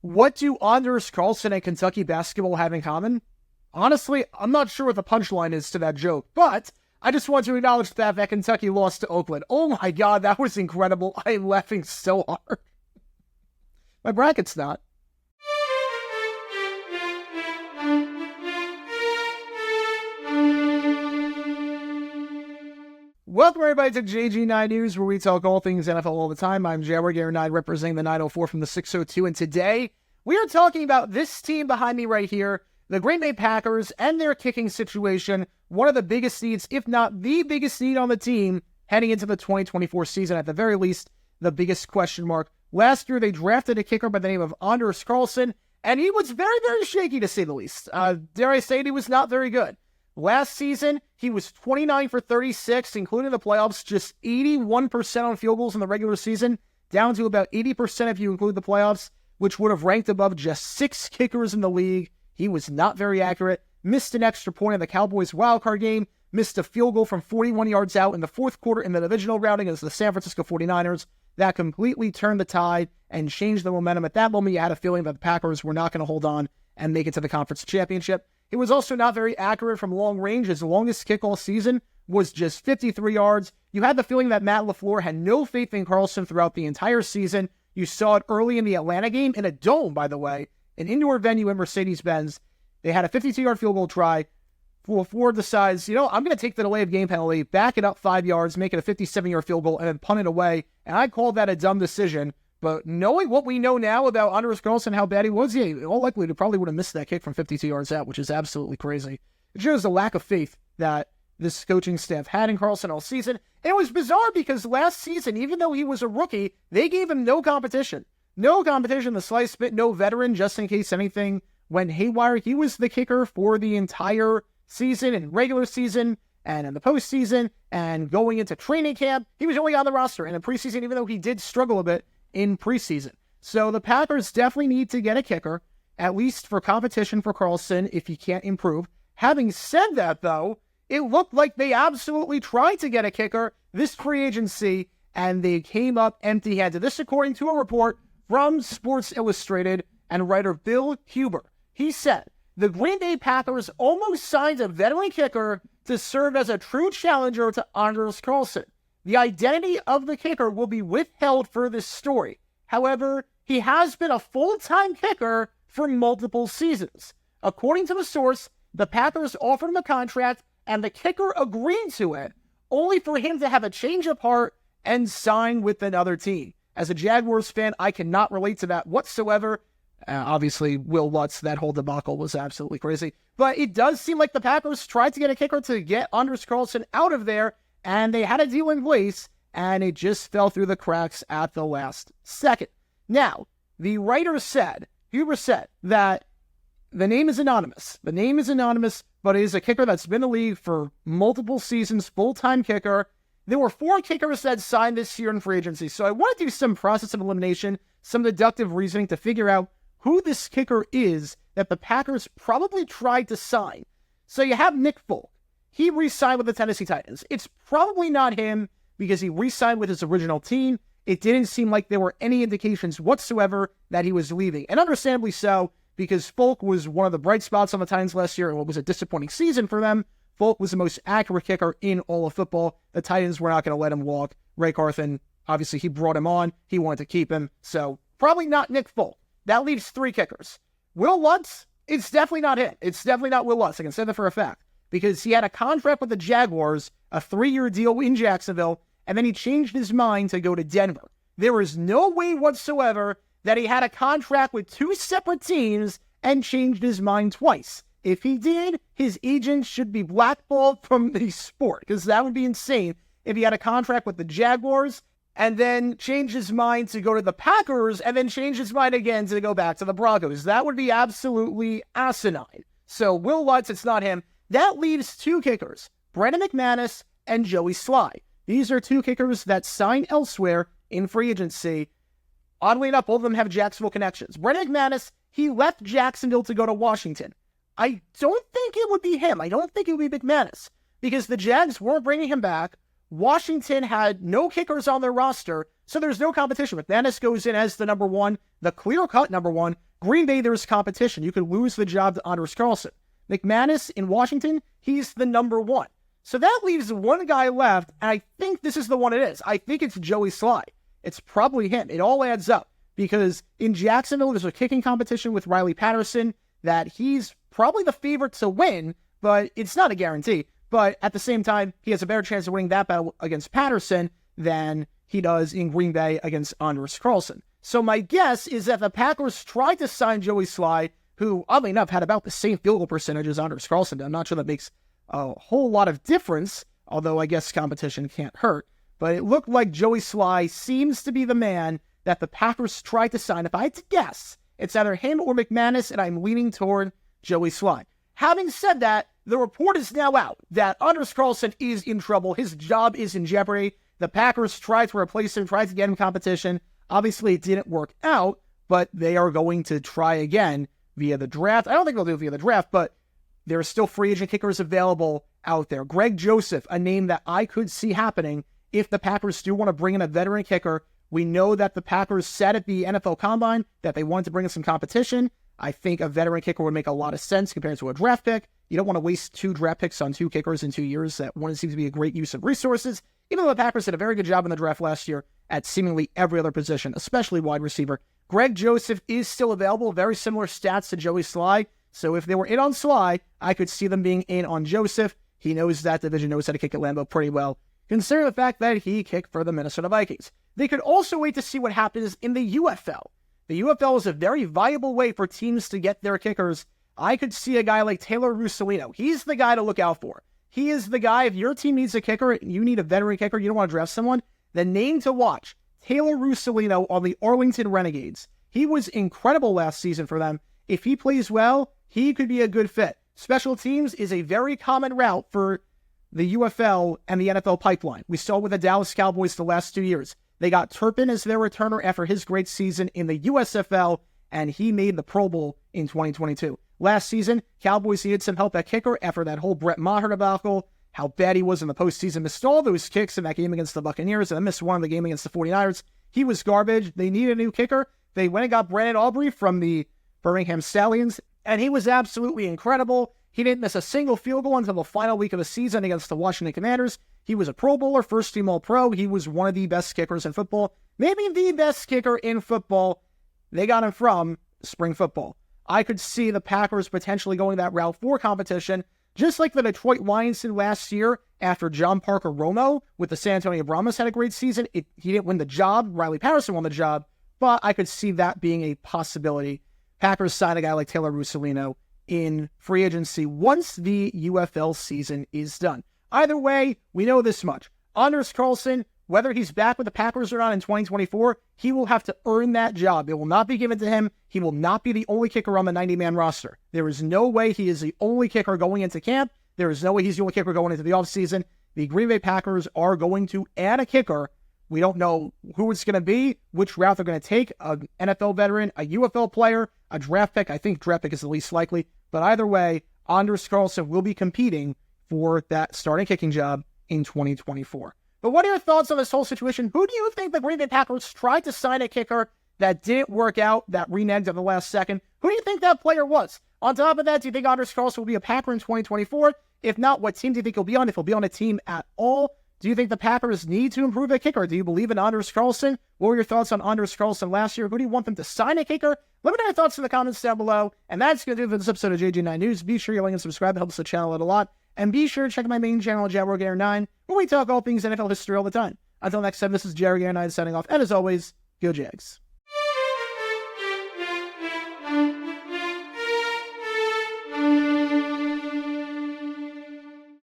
What do Anders Carlson and Kentucky basketball have in common? Honestly, I'm not sure what the punchline is to that joke, but I just want to acknowledge that Kentucky lost to Oakland. Oh my God, that was incredible. I am laughing so hard. My bracket's not. Welcome everybody to JG9 News, where we talk all things NFL all the time. I'm Jared Gary 9, representing the 904 from the 602, and today we are talking about this team behind me right here, the Green Bay Packers, and their kicking situation. One of the biggest needs, if not the biggest need on the team, heading into the 2024 season. At the very least, the biggest question mark. Last year, they drafted a kicker by the name of Anders Carlson, and he was very, very shaky, to say the least. Dare I say it, he was not very good. Last season, he was 29 for 36, including the playoffs, just 81% on field goals in the regular season, down to about 80% if you include the playoffs, which would have ranked above just 6 kickers in the league. He was not very accurate, missed an extra point in the Cowboys wildcard game, missed a field goal from 41 yards out in the fourth quarter in the divisional round against the San Francisco 49ers. That completely turned the tide and changed the momentum. At that moment, you had a feeling that the Packers were not going to hold on and make it to the conference championship. It was also not very accurate from long range. His longest kick all season was just 53 yards. You had the feeling that Matt LaFleur had no faith in Carlson throughout the entire season. You saw it early in the Atlanta game, in a dome, by the way, an indoor venue in Mercedes-Benz. They had a 52-yard field goal try. LaFleur decides, I'm going to take the delay of game penalty, back it up 5 yards, make it a 57-yard field goal, and then punt it away. And I called that a dumb decision. But knowing what we know now about Anders Carlson, how bad he was, all likely he probably would have missed that kick from 52 yards out, which is absolutely crazy. It shows the lack of faith that this coaching staff had in Carlson all season. And it was bizarre because last season, even though he was a rookie, they gave him no competition. No competition, the sliced bit, no veteran, just in case anything went haywire. He was the kicker for the entire season, and regular season, and in the postseason, and going into training camp. He was only on the roster. And in preseason, even though he did struggle a bit in preseason. So the Packers definitely need to get a kicker, at least for competition for Carlson, if he can't improve. Having said that, though, it looked like they absolutely tried to get a kicker this free agency, and they came up empty-handed. This according to a report from Sports Illustrated and writer Bill Huber. He said, the Green Bay Packers almost signed a veteran kicker to serve as a true challenger to Anders Carlson. The identity of the kicker will be withheld for this story. However, he has been a full-time kicker for multiple seasons. According to the source, the Packers offered him a contract, and the kicker agreed to it, only for him to have a change of heart and sign with another team. As a Jaguars fan, I cannot relate to that whatsoever. Obviously, Will Lutz, that whole debacle was absolutely crazy. But it does seem like the Packers tried to get a kicker to get Anders Carlson out of there, and they had a deal in place, and it just fell through the cracks at the last second. Now, the writer said, Huber said, that the name is anonymous. The name is anonymous, but it is a kicker that's been in the league for multiple seasons, full-time kicker. There were 4 kickers that signed this year in free agency, so I want to do some process of elimination, some deductive reasoning to figure out who this kicker is that the Packers probably tried to sign. So you have Nick Folk. He re-signed with the Tennessee Titans. It's probably not him because he re-signed with his original team. It didn't seem like there were any indications whatsoever that he was leaving. And understandably so, because Folk was one of the bright spots on the Titans last year, and what was a disappointing season for them. Folk was the most accurate kicker in all of football. The Titans were not going to let him walk. Ray Carthen, obviously he brought him on. He wanted to keep him. So probably not Nick Folk. That leaves 3 kickers. Will Lutz, it's definitely not him. It's definitely not Will Lutz. I can say that for a fact. Because he had a contract with the Jaguars, a 3-year deal in Jacksonville, and then he changed his mind to go to Denver. There is no way whatsoever that he had a contract with 2 separate teams and changed his mind twice. If he did, his agent should be blackballed from the sport, because that would be insane if he had a contract with the Jaguars and then changed his mind to go to the Packers and then changed his mind again to go back to the Broncos. That would be absolutely asinine. So Will Lutz, it's not him. That leaves 2 kickers, Brandon McManus and Joey Sly. These are 2 kickers that signed elsewhere in free agency. Oddly enough, both of them have Jacksonville connections. Brandon McManus, he left Jacksonville to go to Washington. I don't think it would be him. I don't think it would be McManus because the Jags weren't bringing him back. Washington had no kickers on their roster, so there's no competition. McManus goes in as the number 1, the clear-cut number 1. Green Bay, there's competition. You could lose the job to Anders Carlson. McManus in Washington, he's the number one. So that leaves one guy left, and I think this is the one it is. I think it's Joey Sly. It's probably him. It all adds up because in Jacksonville, there's a kicking competition with Riley Patterson that he's probably the favorite to win, but it's not a guarantee. But at the same time, he has a better chance of winning that battle against Patterson than he does in Green Bay against Anders Carlson. So my guess is that the Packers tried to sign Joey Sly, who, oddly enough, had about the same field goal percentage as Anders Carlson. I'm not sure that makes a whole lot of difference, although I guess competition can't hurt. But it looked like Joey Sly seems to be the man that the Packers tried to sign. If I had to guess, it's either him or McManus, and I'm leaning toward Joey Sly. Having said that, the report is now out that Anders Carlson is in trouble. His job is in jeopardy. The Packers tried to replace him, tried to get him competition. Obviously, it didn't work out, but they are going to try again via the draft. I don't think they'll do it via the draft, but there are still free agent kickers available out there. Greg Joseph, a name that I could see happening if the Packers do want to bring in a veteran kicker. We know that the Packers said at the NFL Combine that they wanted to bring in some competition. I think a veteran kicker would make a lot of sense compared to a draft pick. You don't want to waste 2 draft picks on 2 kickers in 2 years. That one seems to be a great use of resources, even though the Packers did a very good job in the draft last year at seemingly every other position, especially wide receiver. Greg Joseph is still available, very similar stats to Joey Sly. So if they were in on Sly, I could see them being in on Joseph. He knows that division, knows how to kick at Lambeau pretty well, considering the fact that he kicked for the Minnesota Vikings. They could also wait to see what happens in the UFL. The UFL is a very viable way for teams to get their kickers. I could see a guy like Taylor Russolino. He's the guy to look out for. He is the guy, if your team needs a kicker, you need a veteran kicker, you don't want to draft someone, the name to watch, Taylor Russolino on the Arlington Renegades. He was incredible last season for them. If he plays well, he could be a good fit. Special teams is a very common route for the UFL and the NFL pipeline. We saw with the Dallas Cowboys the last 2 years. They got Turpin as their returner after his great season in the USFL, and he made the Pro Bowl in 2022. Last season, Cowboys needed some help at kicker after that whole Brett Maher debacle, how bad he was in the postseason, missed all those kicks in that game against the Buccaneers, and then missed one in the game against the 49ers. He was garbage. They needed a new kicker. They went and got Brandon Aubrey from the Birmingham Stallions, and he was absolutely incredible. He didn't miss a single field goal until the final week of the season against the Washington Commanders. He was a Pro Bowler, first-team All-Pro. He was one of the best kickers in football, maybe the best kicker in football. They got him from spring football. I could see the Packers potentially going that route for competition, just like the Detroit Lions did last year after John Parker Romo with the San Antonio Brahmas had a great season. He didn't win the job. Riley Patterson won the job, but I could see that being a possibility. Packers sign a guy like Taylor Russolino in free agency once the UFL season is done. Either way, we know this much. Anders Carlson, whether he's back with the Packers or not in 2024, he will have to earn that job. It will not be given to him. He will not be the only kicker on the 90-man roster. There is no way he is the only kicker going into camp. There is no way he's the only kicker going into the offseason. The Green Bay Packers are going to add a kicker. We don't know who it's going to be, which route they're going to take, an NFL veteran, a UFL player, a draft pick. I think draft pick is the least likely. But either way, Anders Carlson will be competing for that starting kicking job in 2024. But what are your thoughts on this whole situation? Who do you think the Green Bay Packers tried to sign a kicker that didn't work out, that reneged at the last second? Who do you think that player was? On top of that, do you think Anders Carlson will be a Packer in 2024? If not, what team do you think he'll be on? If he'll be on a team at all? Do you think the Packers need to improve a kicker? Do you believe in Anders Carlson? What were your thoughts on Anders Carlson last year? Who do you want them to sign a kicker? Let me know your thoughts in the comments down below. And that's going to do it for this episode of JG9 News. Be sure you like and subscribe. It helps the channel out a lot. And be sure to check out my main channel, JaguarGator9, where we talk all things NFL history all the time. Until next time, this is JaguarGator9 signing off. And as always, go Jags.